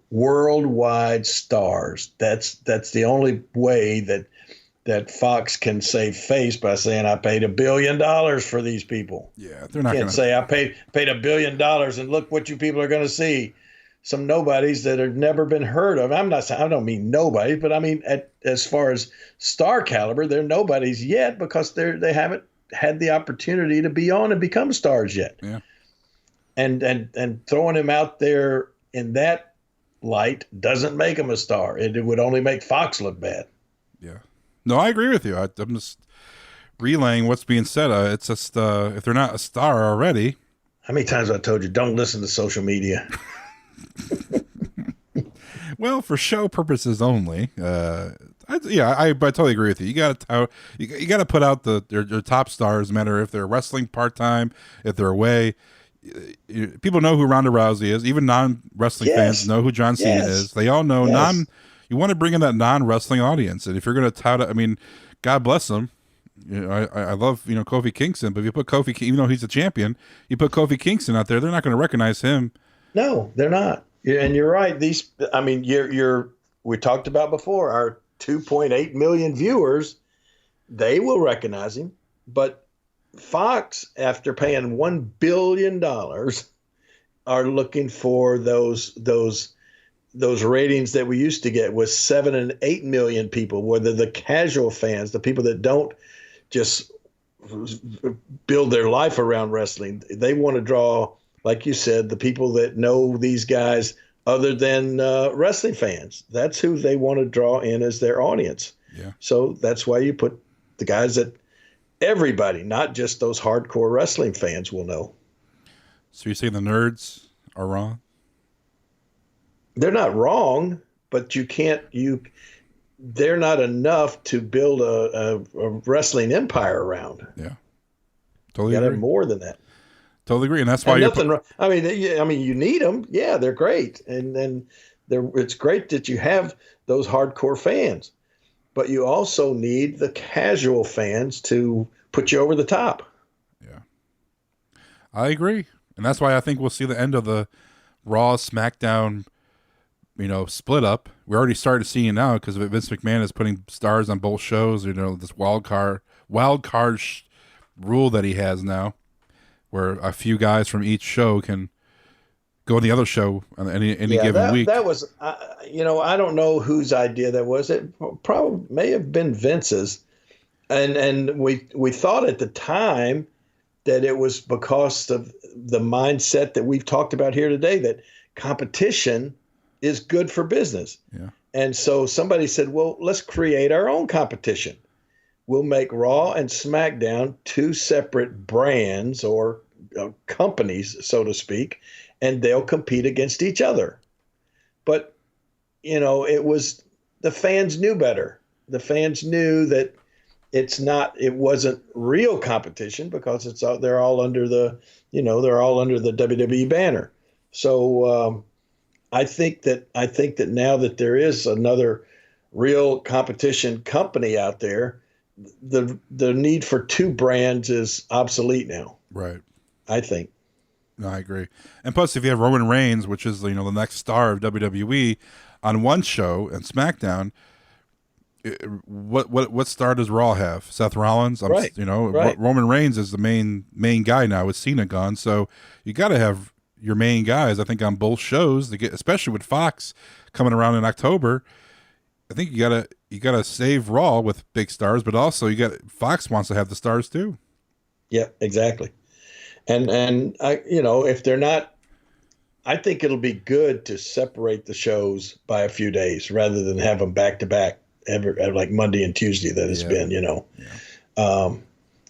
worldwide stars. That's the only way that Fox can save face by saying I paid $1 billion for these people. Yeah, they're not going to say I paid $1 billion and look what you people are going to see. Some nobodies that have never been heard of. I don't mean nobody, but I mean as far as star caliber, they're nobodies yet because they haven't had the opportunity to be on and become stars yet. Yeah. And throwing him out there in that light doesn't make him a star. It would only make Fox look bad. Yeah. No, I agree with you. I'm just relaying what's being said. It's just if they're not a star already. How many times have I told you don't listen to social media? Well, for show purposes only. I totally agree with you. You got to put out their top stars, no matter if they're wrestling part time, if they're away. People know who Ronda Rousey is. Even non-wrestling fans know who John Cena is. They all know You want to bring in that non-wrestling audience, and if you're going to tout it, I mean, God bless them. You know, I love Kofi Kingston, but if you put even though he's a champion, you put Kofi Kingston out there, they're not going to recognize him. No, they're not. And you're right. We talked about before our 2.8 million viewers, they will recognize him, but Fox, after paying $1 billion, are looking for those ratings that we used to get with 7 and 8 million people, whether the casual fans, the people that don't just build their life around wrestling. They want to draw, like you said, the people that know these guys other than wrestling fans. That's who they want to draw in as their audience. Yeah. So that's why you put the guys that everybody, not just those hardcore wrestling fans, will know. So you're saying the nerds are wrong? They're not wrong, but they're not enough to build a wrestling empire around. Yeah. Totally you got to agree. have more than that. Totally agree. And that's why nothing wrong. I mean, you need them. Yeah, they're great. And it's great that you have those hardcore fans, but you also need the casual fans to put you over the top. Yeah. I agree. And that's why I think we'll see the end of the Raw SmackDown, split up. We already started seeing it now because Vince McMahon is putting stars on both shows. This wild card rule that he has now, where a few guys from each show can go on the other show on any given week. That was, I don't know whose idea that was. It probably may have been Vince's, and we thought at the time that it was because of the mindset that we've talked about here today, that competition is good for business. Yeah. And so somebody said, well, let's create our own competition. We'll make Raw and SmackDown two separate brands or companies, so to speak, and they'll compete against each other. But, it was, the fans knew better. The fans knew that it wasn't real competition because they're all under the WWE banner. So I think that now that there is another real competition company out there, the need for two brands is obsolete now. Right. I think. No, I agree. And plus, if you have Roman Reigns, which is the next star of WWE, on one show and SmackDown, what star does Raw have? Seth Rollins, right? Right. Roman Reigns is the main guy now with Cena gone. So you got to have your main guys, I think, on both shows to get, especially with Fox coming around in October. I think you gotta save Raw with big stars, but also Fox wants to have the stars too. Yeah, exactly. And I, if they're not, I think it'll be good to separate the shows by a few days rather than have them back to back, like Monday and Tuesday that it's been. Yeah.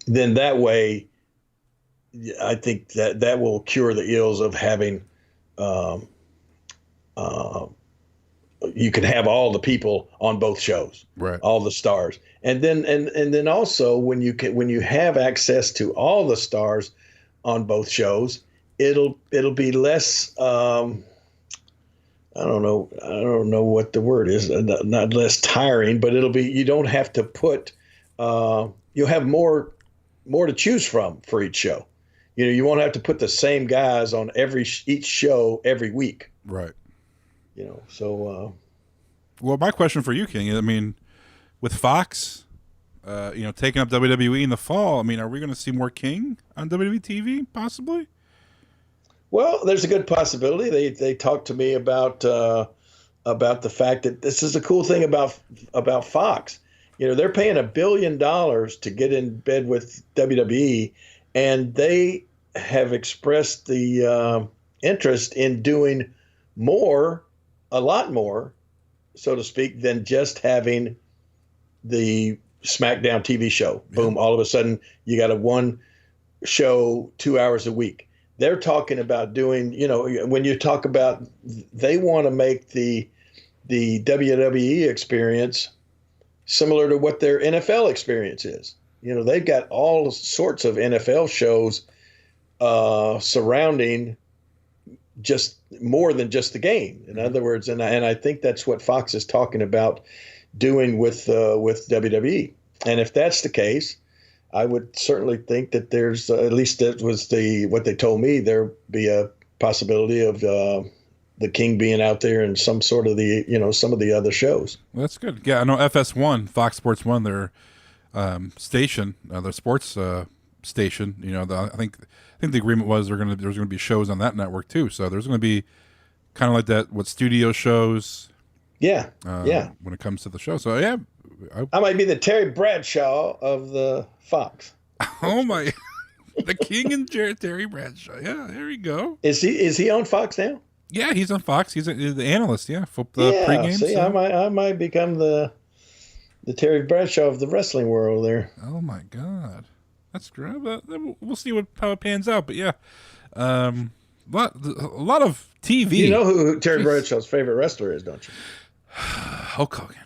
Then that way, I think that will cure the ills of having. You can have all the people on both shows, right? All the stars, and then also when you have access to all the stars on both shows, it'll be less. I don't know what the word is. Not less tiring, but you don't have to put. You'll have more to choose from for each show. You won't have to put the same guys on each show every week. Right. So. Well, my question for you, King, I mean, with Fox, taking up WWE in the fall, I mean, are we going to see more King on WWE TV, possibly? Well, there's a good possibility. They talked to me about the fact that this is a cool thing about Fox. They're paying $1 billion to get in bed with WWE, and they have expressed the interest in doing a lot more, so to speak, than just having the SmackDown TV show. Yeah. Boom, all of a sudden you got a one show 2 hours a week. They're talking about doing, when you talk about, they want to make the WWE experience similar to what their NFL experience is. They've got all sorts of NFL shows surrounding just more than just the game. In other words, and I think that's what Fox is talking about doing with WWE. And if that's the case, I would certainly think that there's at least that was what they told me. There be a possibility of the King being out there in some sort of some of the other shows. Well, that's good. Yeah, I know FS1, Fox Sports One, their station, their sports station. I think the agreement was there's going to be shows on that network too. So there's going to be kind of like that, what studio shows. Yeah, When it comes to the show, so yeah, I might be the Terry Bradshaw of the Fox. Oh my, the King and Terry Bradshaw. Yeah, there you go. Is he on Fox now? Yeah, he's on Fox. He's the analyst. Yeah, for the pregame. See, so. I might become the Terry Bradshaw of the wrestling world there. Oh my God, that's great. We'll see how it pans out. But yeah, a lot of TV. You know who Terry Bradshaw's favorite wrestler is, don't you? Hulk Hogan.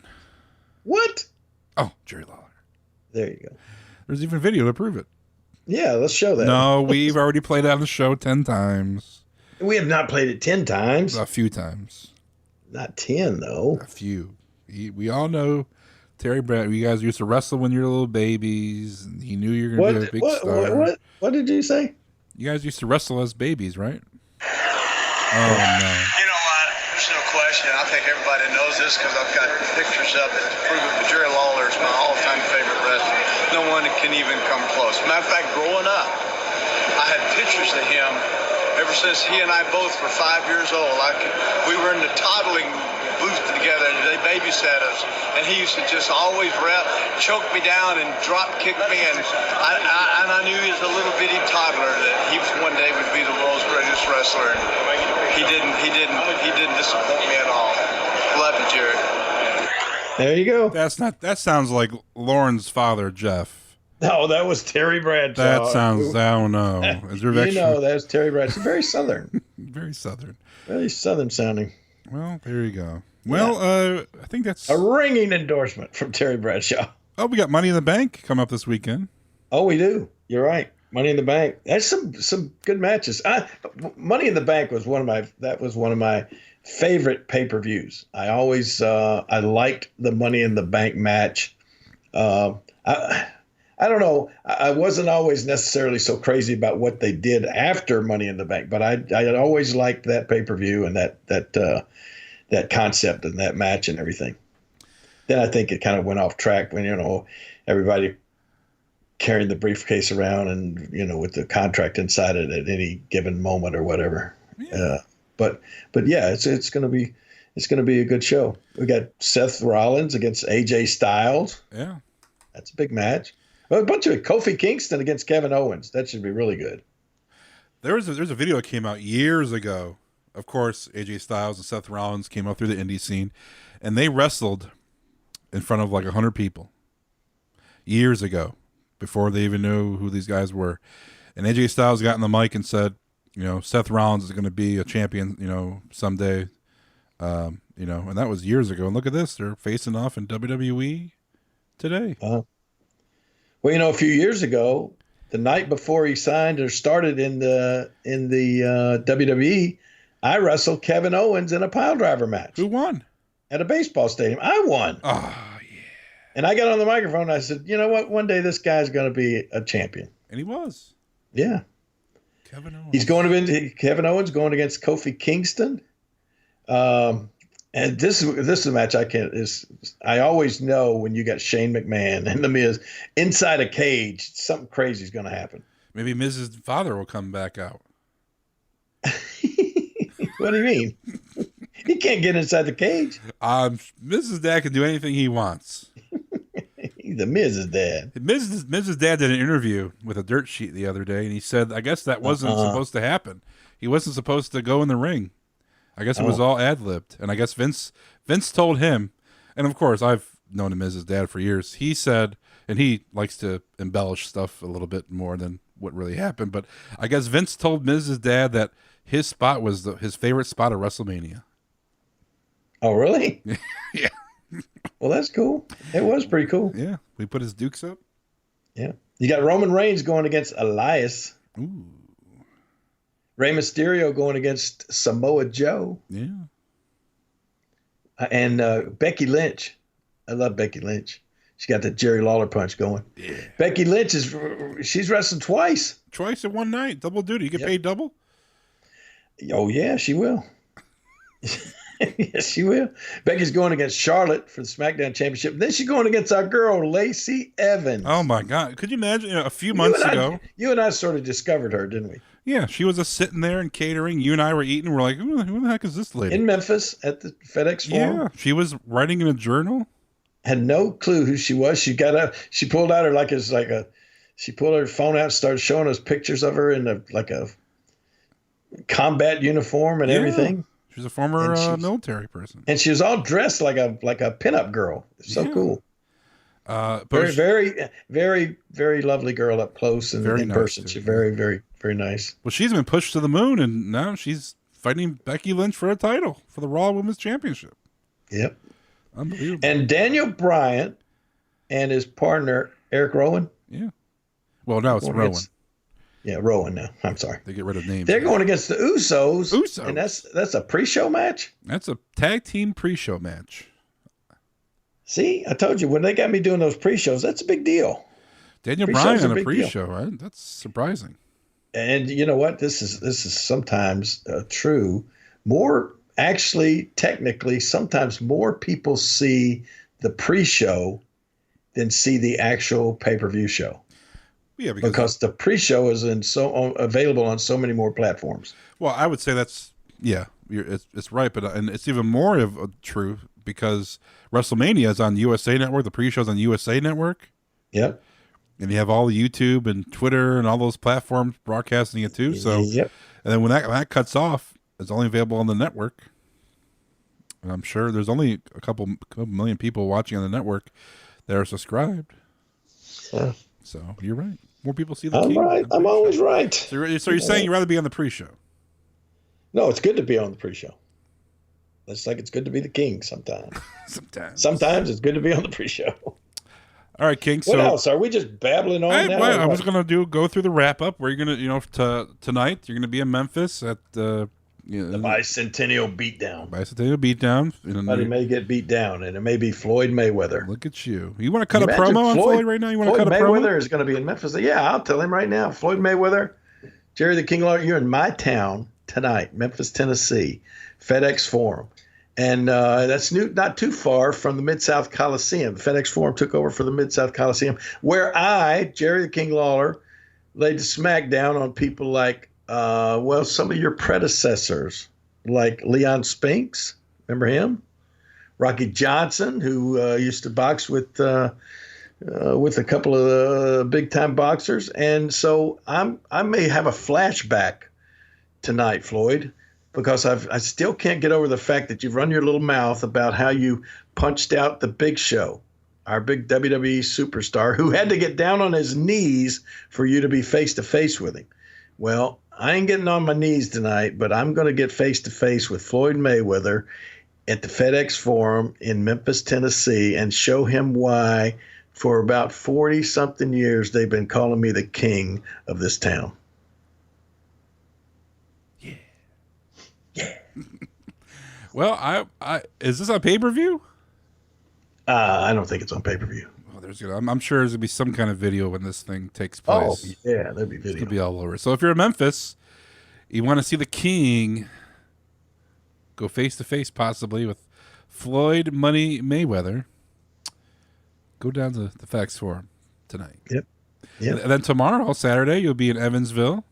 What? Oh, Jerry Lawler. There you go. There's even video to prove it. Yeah, let's show that. No, we've already played it on the show 10 times. We have not played it 10 times. A few times. Not 10, though. A few. We all know Terry Brad. You guys used to wrestle when you were little babies, and he knew you were going to be a big star. What did you say? You guys used to wrestle as babies, right? Oh, no. You know what? There's no question. I think everybody knows this because I've got pictures of it to prove it. But Jerry Lawler is my all-time favorite wrestler. No one can even come close. Matter of fact, growing up, I had pictures of him ever since he and I both were 5 years old. We were in the toddling booth together, and they babysat us. And he used to just always choke me down and drop kick me. And I knew he was a little bitty toddler that he one day would be the world's greatest wrestler. And he didn't disappoint me at all. Love you, Jerry. There you go. That sounds like Lauren's father, Jeff. No, that was Terry Bradshaw. That sounds, I don't know. Is there that's Terry Bradshaw. Very Southern. Very Southern. Very Southern sounding. Well, there you go. Well, I think that's a ringing endorsement from Terry Bradshaw. Oh, we got Money in the Bank come up this weekend. Oh, we do. You're right. Money in the Bank. That's some good matches. Money in the Bank was one of my favorite pay-per-views. I always I liked the Money in the Bank match. I don't know. I wasn't always necessarily so crazy about what they did after Money in the Bank, but I had always liked that pay-per-view and that concept and that match and everything. Then I think it kind of went off track when, everybody carrying the briefcase around and, with the contract inside it at any given moment or whatever. Yeah. But yeah, it's going to be a good show. We got Seth Rollins against AJ Styles. Yeah. That's a big match. A bunch of Kofi Kingston against Kevin Owens. That should be really good. There's a video that came out years ago. Of course, AJ Styles and Seth Rollins came up through the indie scene, and they wrestled in front of like 100 people years ago, before they even knew who these guys were. And AJ Styles got in the mic and said, Seth Rollins is going to be a champion, someday. And that was years ago. And look at this. They're facing off in WWE today. Well, a few years ago, the night before he signed or started in the WWE, I wrestled Kevin Owens in a pile driver match. Who won? At a baseball stadium. I won. Oh, yeah. And I got on the microphone and I said, you know what? One day this guy's going to be a champion. And he was. Yeah. Kevin Owens. Kevin Owens going against Kofi Kingston. And this is a match I always know when you got Shane McMahon and The Miz inside a cage, something crazy is going to happen. Maybe Miz's father will come back out. What do you mean? He can't get inside the cage. Miz's dad can do anything he wants. He's the Miz's dad. Miz's dad did an interview with a dirt sheet the other day, and he said, I guess that wasn't supposed to happen. He wasn't supposed to go in the ring. I guess it was all ad-libbed. And I guess Vince told him, and of course, I've known him as his dad for years. He said, and he likes to embellish stuff a little bit more than what really happened, but I guess Vince told Miz's dad that his spot was his favorite spot at WrestleMania. Oh, really? Yeah. Well, that's cool. It was pretty cool. Yeah. We put his dukes up. Yeah. You got Roman Reigns going against Elias. Ooh. Rey Mysterio going against Samoa Joe. Yeah. And Becky Lynch. I love Becky Lynch. She got the Jerry Lawler punch going. Yeah. Becky Lynch she's wrestling twice. Twice in one night. Double duty. You get paid double? Oh, yeah, she will. Yes, she will. Becky's going against Charlotte for the SmackDown Championship. Then she's going against our girl, Lacey Evans. Oh, my God. Could you imagine a few months ago? You and I sort of discovered her, didn't we? Yeah, she was just sitting there and catering. You and I were eating. We're like, who the heck is this lady? In Memphis at the FedEx Forum. Yeah, she was writing in a journal. Had no clue who she was. She pulled out her she pulled her phone out and started showing us pictures of her in a combat uniform and everything. She's a former military person. And she was all dressed like a pinup girl. So cool. Very, very, very, very lovely girl up close and in person. She's very, very, very nice. Well, she's been pushed to the moon, and now she's fighting Becky Lynch for a title for the Raw Women's Championship. Yep. Unbelievable. And Daniel Bryan and his partner, Eric Rowan. Yeah. Well, now it's Rowan. Rowan now. I'm sorry. They get rid of names. They're going against the Usos. Usos. And that's a pre-show match? That's a tag team pre-show match. See, I told you, when they got me doing those pre-shows, that's a big deal. Daniel Bryan on a pre-show, right? That's surprising. And you know what? This is sometimes true. Technically, sometimes more people see the pre-show than see the actual pay-per-view show. Yeah, because the pre-show is available on so many more platforms. Well, I would say it's right, but and it's even more of true because WrestleMania is on USA Network. The pre-show's on USA Network. Yep. And you have all the YouTube and Twitter and all those platforms broadcasting it too. So, yep. And then when that cuts off, it's only available on the network. And I'm sure there's only a couple million people watching on the network that are subscribed. Yeah. So you're right. More people see the I'm King. right. I'm always right. So you're saying you'd rather be on the pre-show? No, it's good to be on the pre-show. It's like it's good to be the King sometimes. Sometimes it's good to be on the pre-show. All right, King. What else? Are we just babbling on now? I was going to go through the wrap-up where you're going to, tonight, you're going to be in Memphis at the Bicentennial Beatdown. Bicentennial Beatdown. Somebody may get beat down, and it may be Floyd Mayweather. Look at you. You want to cut a promo on Floyd right now? You want to cut a promo? Floyd Mayweather is going to be in Memphis. Yeah, I'll tell him right now. Floyd Mayweather, Jerry the King Lawler, you're in my town tonight, Memphis, Tennessee, FedEx Forum. And that's not too far from the Mid-South Coliseum. FedEx Forum took over for the Mid-South Coliseum, where I, Jerry the King Lawler, laid the smackdown on people like, some of your predecessors, like Leon Spinks. Remember him? Rocky Johnson, who used to box with a couple of big-time boxers. And so I may have a flashback tonight, Floyd, because I still can't get over the fact that you've run your little mouth about how you punched out the Big Show, our big WWE superstar, who had to get down on his knees for you to be face-to-face with him. Well, I ain't getting on my knees tonight, but I'm going to get face-to-face with Floyd Mayweather at the FedEx Forum in Memphis, Tennessee, and show him why for about 40-something years they've been calling me the king of this town. Yeah. Well, I is this on pay-per-view? I don't think it's on pay-per-view. I'm sure there's gonna be some kind of video when this thing takes place. Oh yeah, there'll be video. It'll be all over. So if you're in Memphis, you want to see the King, go face to face possibly with Floyd Money Mayweather. Go down to the FedEx Forum tonight. Yep. And then tomorrow, Saturday, you'll be in Evansville,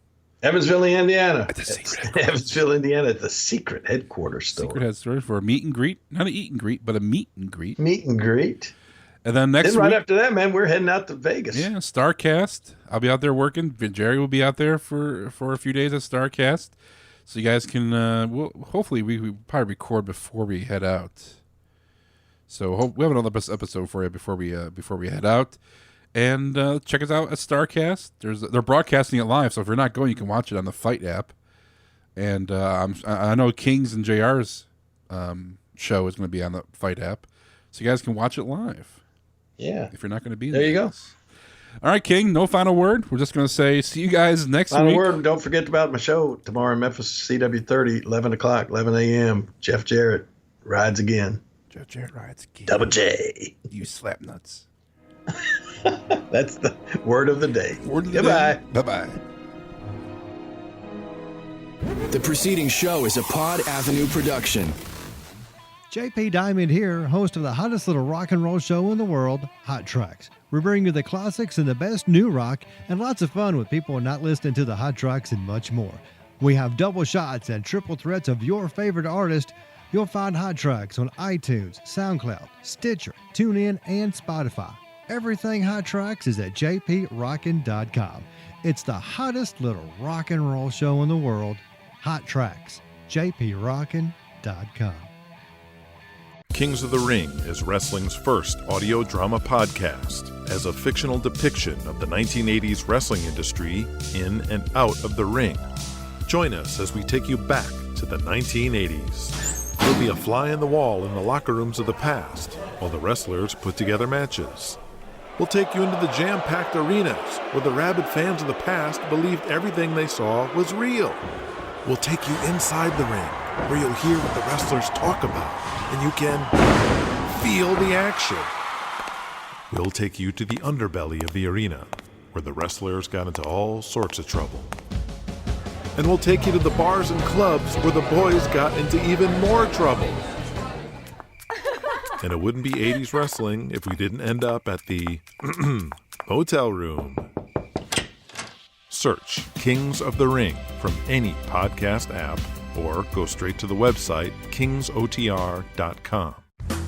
Indiana. At the secret headquarters. Evansville, Indiana, at the secret headquarters store. Secret headquarters for a meet and greet, not an eat and greet, but a meet and greet. Meet and greet. And then next right week, after that, man, we're heading out to Vegas. Yeah, Starcast. I'll be out there working. Jerry will be out there for a few days at Starcast. So you guys can, hopefully we probably record before we head out. So we have another episode for you before we head out. And check us out at Starcast. They're broadcasting it live, so if you're not going, you can watch it on the Fight app. And I know King's and JR's show is going to be on the Fight app, so you guys can watch it live. Yeah. If you're not going to be there, you go. All right, King. No final word. We're just going to say see you guys next week. Final word. Don't forget about my show tomorrow in Memphis, CW30, 11 o'clock, 11 a.m. Jeff Jarrett rides again. Jeff Jarrett rides again. Double J. You slap nuts. That's the word of the day. Goodbye. Bye-bye. The preceding show is a Pod Avenue production. JP Diamond here, host of the hottest little rock and roll show in the world, Hot Tracks. We bring you the classics and the best new rock and lots of fun with people not listening to the hot tracks and much more. We have double shots and triple threats of your favorite artist. You'll find Hot Tracks on iTunes, SoundCloud, Stitcher, TuneIn, and Spotify. Everything Hot Tracks is at jprockin.com. It's the hottest little rock and roll show in the world, Hot Tracks, jprockin.com. Kings of the Ring is wrestling's first audio drama podcast as a fictional depiction of the 1980s wrestling industry in and out of the ring. Join us as we take you back to the 1980s. You'll be a fly in the wall in the locker rooms of the past while the wrestlers put together matches. We'll take you into the jam-packed arenas where the rabid fans of the past believed everything they saw was real. We'll take you inside the ring where you'll hear what the wrestlers talk about and you can feel the action. We'll take you to the underbelly of the arena where the wrestlers got into all sorts of trouble. And we'll take you to the bars and clubs where the boys got into even more trouble. And it wouldn't be 80s wrestling if we didn't end up at the motel room. Search Kings of the Ring from any podcast app or go straight to the website kingsotr.com.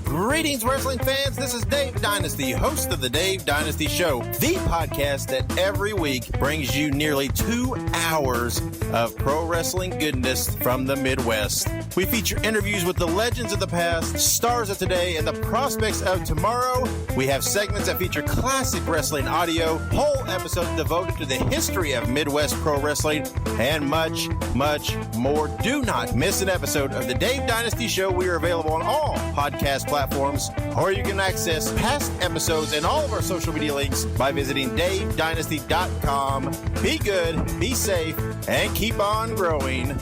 Greetings, wrestling fans. This is Dave Dynasty, host of The Dave Dynasty Show, the podcast that every week brings you nearly 2 hours of pro wrestling goodness from the Midwest. We feature interviews with the legends of the past, stars of today, and the prospects of tomorrow. We have segments that feature classic wrestling audio, whole episodes devoted to the history of Midwest pro wrestling, and much, much more. Do not miss an episode of The Dave Dynasty Show. We are available on all podcast platforms, or you can access past episodes and all of our social media links by visiting davedynasty.com. Be good, be safe, and keep on growing.